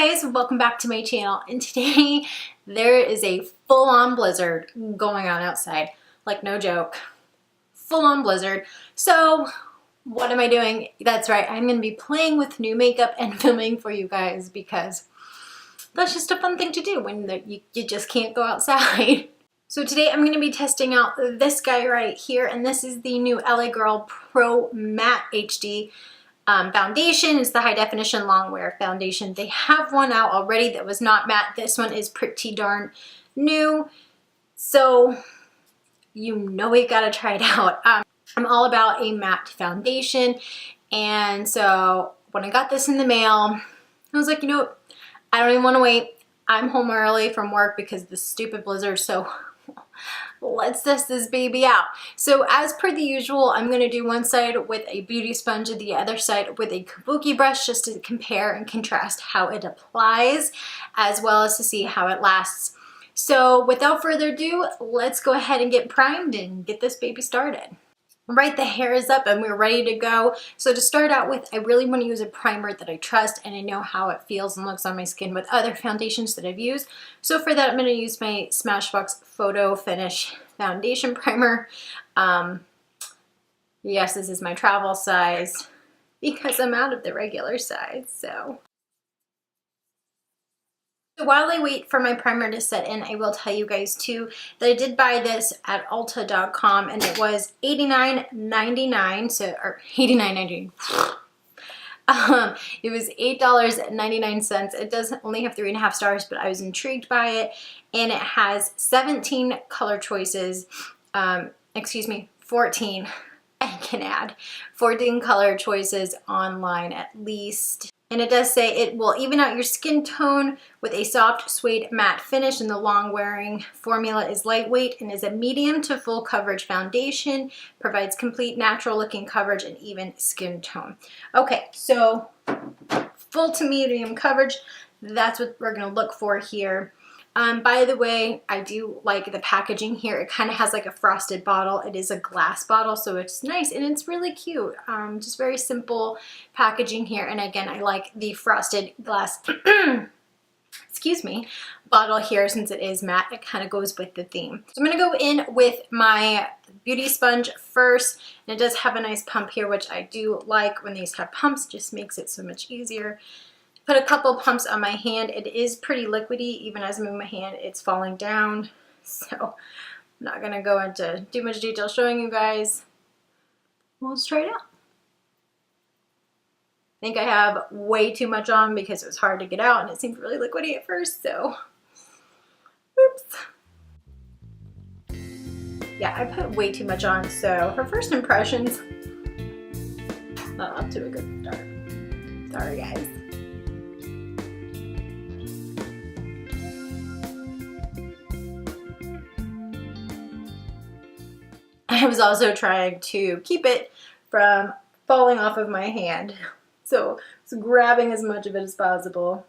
Guys, welcome back to my channel, and today there is a full-on blizzard going on outside. Like, no joke. Full-on blizzard. So what am I doing? That's right, I'm gonna be playing with new makeup and filming for you guys because that's just a fun thing to do when you just can't go outside. So today I'm going to be testing out this guy right here, and this is the new LA Girl Pro Matte HD foundation. It's the high definition long wear foundation. They have one out already that was not matte. This one is pretty darn new, so you know we gotta try it out. I'm all about a matte foundation, and so when I got this in the mail, I was like, you know, I don't even want to wait. I'm home early from work because of the stupid blizzard, so let's test this baby out. So as per the usual, I'm going to do one side with a beauty sponge and the other side with a kabuki brush just to compare and contrast how it applies as well as to see how it lasts. So without further ado, let's go ahead and get primed and get this baby started. Right, the hair is up and we're ready to go. So to start out with, I really want to use a primer that I trust and I know how it feels and looks on my skin with other foundations that I've used. So for that, I'm going to use my Smashbox Photo Finish Foundation Primer. Yes, this is my travel size because I'm out of the regular size, so. While I wait for my primer to set in, I will tell you guys too that I did buy this at Ulta.com and it was $89.99, so, or $89.99. It was $8.99. It does only have 3.5 stars, but I was intrigued by it, and it has 17 color choices. 14. I can add 14 color choices online at least. And it does say it will even out your skin tone with a soft suede matte finish, and the long wearing formula is lightweight and is a medium to full coverage foundation, provides complete natural looking coverage and even skin tone. Okay, so full to medium coverage, that's what we're gonna look for here. By the way, I do like the packaging here. It kind of has like a frosted bottle. It is a glass bottle, so it's nice and it's really cute. Just very simple packaging here. And again, I like the frosted glass, excuse me, bottle here since it is matte. It kind of goes with the theme. So I'm going to go in with my beauty sponge first. And it does have a nice pump here, which I do like when these have pumps. Just makes it so much easier. Put a couple pumps on my hand. It is pretty liquidy. Even as I move my hand, it's falling down. So I'm not going to go into too much detail showing you guys. We'll just try it out. I think I have way too much on because it was hard to get out and it seemed really liquidy at first, so oops. Yeah, I put way too much on, so her first impressions, not up to a good start. Sorry guys. I was also trying to keep it from falling off of my hand, so it's grabbing as much of it as possible.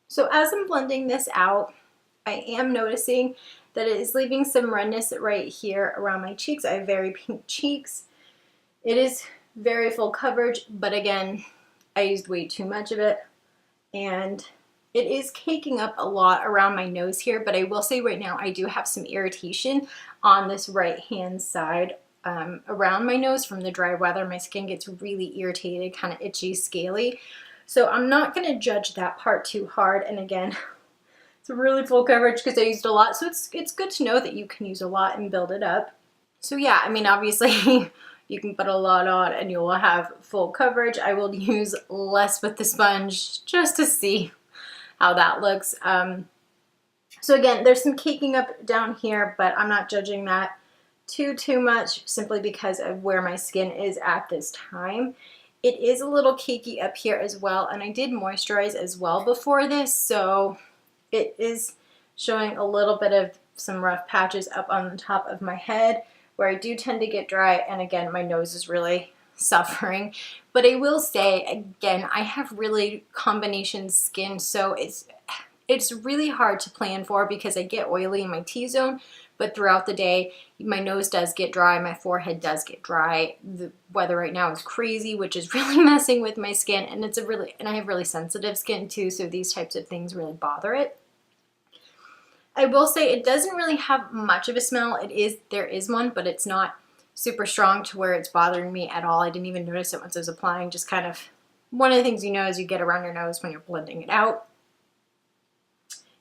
So as I'm blending this out, I am noticing that it is leaving some redness right here around my cheeks. I have very pink cheeks. It is very full coverage, but again, I used way too much of it, and it is caking up a lot around my nose here, but I will say right now I do have some irritation on this right hand side around my nose from the dry weather. My skin gets really irritated, kind of itchy, scaly. So I'm not going to judge that part too hard. And again, it's a really full coverage because I used a lot. So it's good to know that you can use a lot and build it up. So yeah, I mean, obviously you can put a lot on and you will have full coverage. I will use less with the sponge just to see how that looks. So again, there's some caking up down here, but I'm not judging that too much simply because of where my skin is at this time. It is a little cakey up here as well, and I did moisturize as well before this, so it is showing a little bit of some rough patches up on the top of my head where I do tend to get dry, and again, my nose is really suffering. But I will say, again, I have really combination skin, so It's really hard to plan for because I get oily in my T-zone, but throughout the day, my nose does get dry, my forehead does get dry. The weather right now is crazy, which is really messing with my skin, and I have really sensitive skin too, so these types of things really bother it. I will say it doesn't really have much of a smell. There is one, but it's not super strong to where it's bothering me at all. I didn't even notice it once I was applying. Just kind of one of the things you know as you get around your nose when you're blending it out.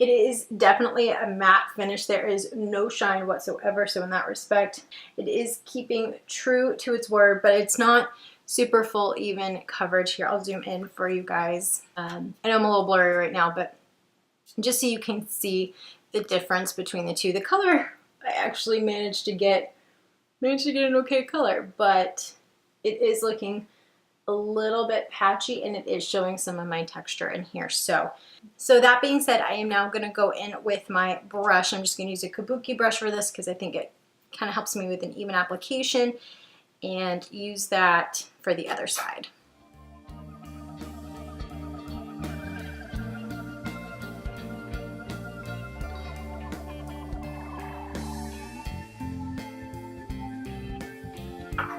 It is definitely a matte finish. There is no shine whatsoever, so in that respect, it is keeping true to its word, but it's not super full even coverage. Here, I'll zoom in for you guys. I know I'm a little blurry right now, but just so you can see the difference between the two. The color, I actually managed to get an okay color, but it is looking a little bit patchy and it is showing some of my texture in here. So that being said, I am now going to go in with my brush. I'm just going to use a kabuki brush for this because I think it kind of helps me with an even application, and use that for the other side.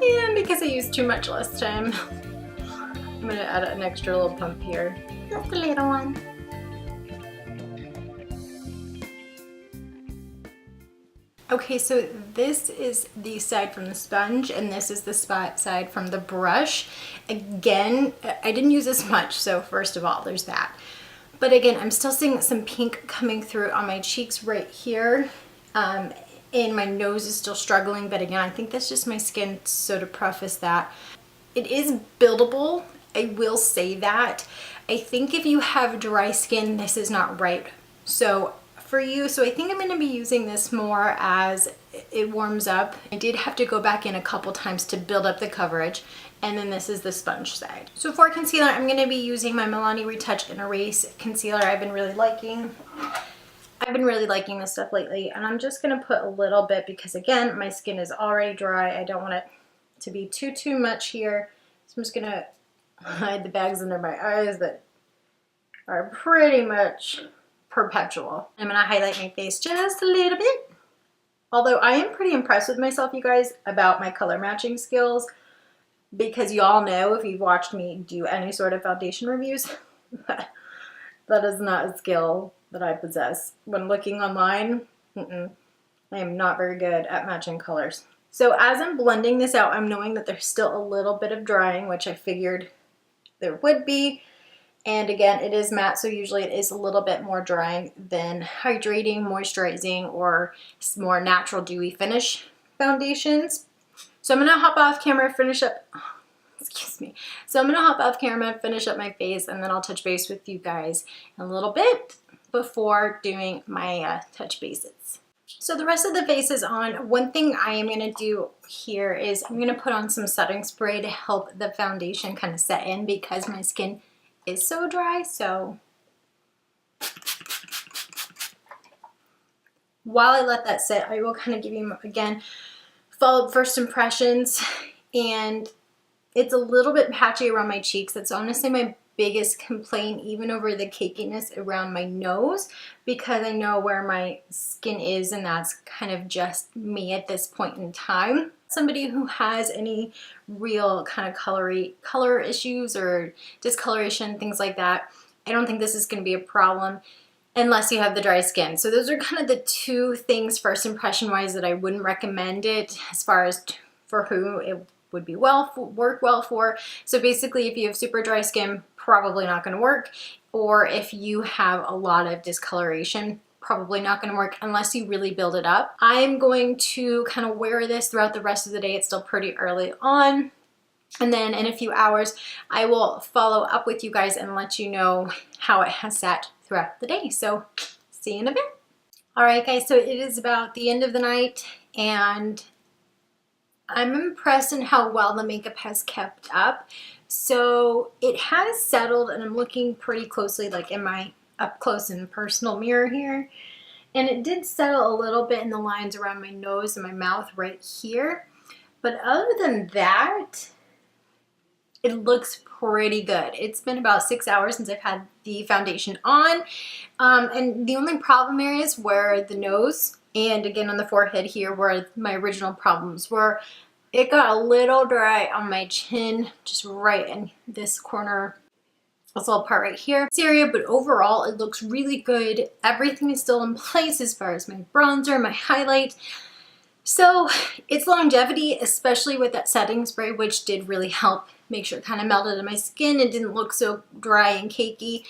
And because I used too much last time, I'm going to add an extra little pump here. Just a little one. Okay, so this is the side from the sponge and this is the side from the brush. Again, I didn't use this much, so first of all, there's that. But again, I'm still seeing some pink coming through on my cheeks right here. And my nose is still struggling, but again, I think that's just my skin. So to preface that, it is buildable. I will say that. I think if you have dry skin, this is not right. So for you, so I think I'm going to be using this more as it warms up. I did have to go back in a couple times to build up the coverage. And then this is the sponge side. So for concealer, I'm going to be using my Milani Retouch and Erase concealer. I've been really liking this stuff lately, and I'm just going to put a little bit because again, my skin is already dry. I don't want it to be too much here. So I'm just going to hide the bags under my eyes that are pretty much perpetual. I'm going to highlight my face just a little bit. Although I am pretty impressed with myself, you guys, about my color matching skills, because y'all know if you've watched me do any sort of foundation reviews, that is not a skill that I possess. When looking online, I am not very good at matching colors. So as I'm blending this out, I'm knowing that there's still a little bit of drying, which I figured there would be. And again, it is matte, so usually it is a little bit more drying than hydrating, moisturizing, or more natural dewy finish foundations. So I'm gonna hop off camera, finish up, So I'm gonna hop off camera, finish up my face, and then I'll touch base with you guys in a little bit before doing my touch bases. So the rest of the face is on. One thing I am gonna do here is I'm gonna put on some setting spray to help the foundation kind of set in because my skin is so dry. So while I let that sit, I will kind of give you, again, followed first impressions, and it's a little bit patchy around my cheeks. That's honestly my biggest complaint, even over the cakiness around my nose, because I know where my skin is, and that's kind of just me at this point in time. Somebody who has any real kind of color issues or discoloration, things like that, I don't think this is going to be a problem unless you have the dry skin. So those are kind of the two things first impression wise that I wouldn't recommend it, as far as for who it would be work well for. So basically, if you have super dry skin, probably not going to work, or if you have a lot of discoloration, probably not going to work unless you really build it up. I'm going to kind of wear this throughout the rest of the day. It's still pretty early on. And then in a few hours, I will follow up with you guys and let you know how it has sat throughout the day. So see you in a bit. All right, guys, so it is about the end of the night, and I'm impressed in how well the makeup has kept up. So it has settled, and I'm looking pretty closely, like in my up close and personal mirror here. And it did settle a little bit in the lines around my nose and my mouth right here. But other than that, it looks pretty good. It's been about 6 hours since I've had the foundation on. And the only problem areas were the nose and again on the forehead here where my original problems were. It got a little dry on my chin, just right in this corner, this little part right here, this area, but overall it looks really good. Everything is still in place as far as my bronzer, my highlight. So its longevity, especially with that setting spray, which did really help make sure it kind of melted in my skin and didn't look so dry and cakey,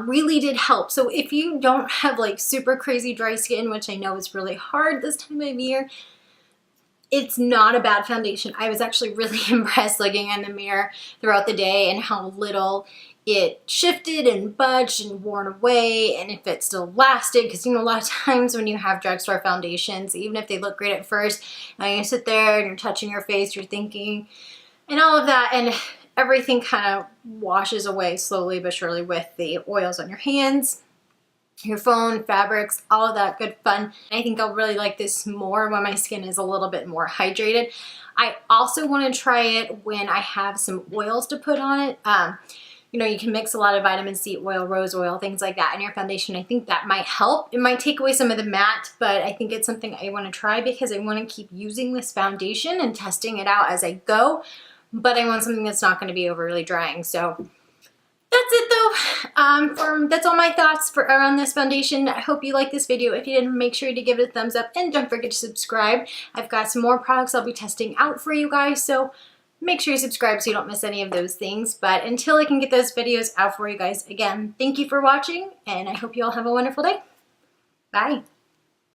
really did help. So if you don't have like super crazy dry skin, which I know is really hard this time of year, it's not a bad foundation. I was actually really impressed looking in the mirror throughout the day and how little it shifted and budged and worn away, and if it still lasted, because you know a lot of times when you have drugstore foundations, even if they look great at first, and you sit there and you're touching your face, you're thinking and all of that, and everything kind of washes away slowly but surely with the oils on your hands, your phone, fabrics, all of that good fun. I think I'll really like this more when my skin is a little bit more hydrated. I also want to try it when I have some oils to put on it. You know, you can mix a lot of vitamin C oil, rose oil, things like that in your foundation. I think that might help. It might take away some of the matte, but I think it's something I want to try because I want to keep using this foundation and testing it out as I go. But I want something that's not going to be overly drying. So that's it though. That's all my thoughts around this foundation. I hope you like this video. If you didn't, make sure to give it a thumbs up and don't forget to subscribe. I've got some more products I'll be testing out for you guys, so make sure you subscribe so you don't miss any of those things. But until I can get those videos out for you guys, again, thank you for watching and I hope you all have a wonderful day. Bye.